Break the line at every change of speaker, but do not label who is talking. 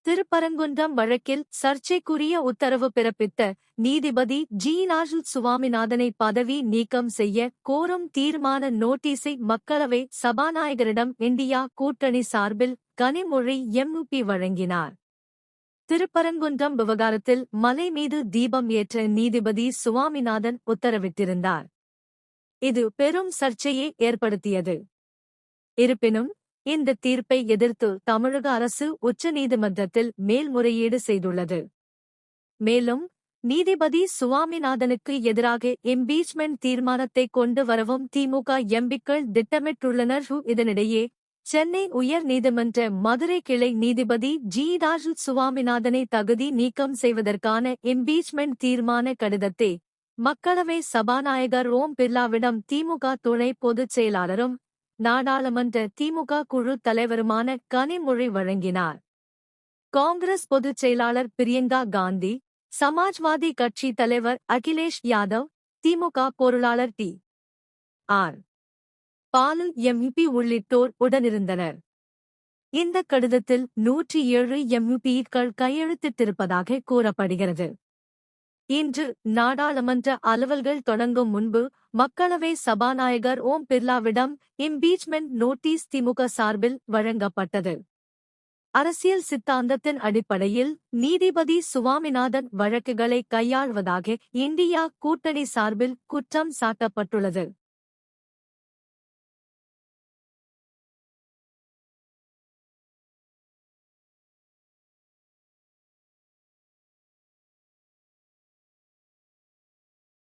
திருப்பரங்குன்றம் வழக்கில் சர்ச்சைக்குரிய உத்தரவு பிறப்பித்த நீதிபதி ஜி. ராஜல் சுவாமிநாதனை பதவி நீக்கம் செய்ய கோரும் தீர்மான நோட்டீஸை மக்களவை சபாநாயகரிடம் இந்தியா கூட்டணி சார்பில் கனிமொழி எம்.பி. வழங்கினார். திருப்பரங்குன்றம் விவகாரத்தில் மலை மீது தீபம் ஏற்ற நீதிபதி சுவாமிநாதன் உத்தரவிட்டிருந்தார். இது பெரும் சர்ச்சையை ஏற்படுத்தியது. இருப்பினும் இந்த தீர்ப்பை எதிர்த்து தமிழக அரசு உச்சநீதிமன்றத்தில் மேல்முறையீடு செய்துள்ளது. மேலும் நீதிபதி சுவாமிநாதனுக்கு எதிராக இம்பீச்மென்ட் தீர்மானத்தை கொண்டு வரவும் திமுக எம்பிக்கள் திட்டமிட்டுள்ளனர். இதனிடையே சென்னை உயர் நீதிமன்ற மதுரை கிளை நீதிபதி ஜி. ராஜல் சுவாமிநாதனை தகுதி நீக்கம் செய்வதற்கான இம்பீச்மென்ட் தீர்மான கடிதத்தை மக்களவை சபாநாயகர் ஓம் பிர்லாவிடம் திமுக துணை பொதுச் செயலாளரும் நாடாளுமன்ற திமுக குழு தலைவருமான கனிமொழி வழங்கினார். காங்கிரஸ் பொதுச் செயலாளர் பிரியங்கா காந்தி, சமாஜ்வாதி கட்சி தலைவர் அகிலேஷ் யாதவ், திமுக பொருளாளர் டி. ஆர். பாலு எம்.பி. உள்ளிட்டோர் உடனிருந்தனர். இந்த கடிதத்தில் 107 எம்.பி.க்கள் கையெழுத்திட்டிருப்பதாக கூறப்படுகிறது. இன்று நாடாளுமன்ற அலுவல்கள் தொடங்கும் முன்பு மக்களவை சபாநாயகர் ஓம் பிர்லாவிடம் இம்பீச்மென்ட் நோட்டீஸ் திமுக சார்பில் வழங்கப்பட்டது. அரசியல் சித்தாந்தத்தின் அடிப்படையில் நீதிபதி சுவாமிநாதன் வழக்குகளை கையாள்வதாக இந்தியா கூட்டணி சார்பில் குற்றம் சாட்டப்பட்டுள்ளது.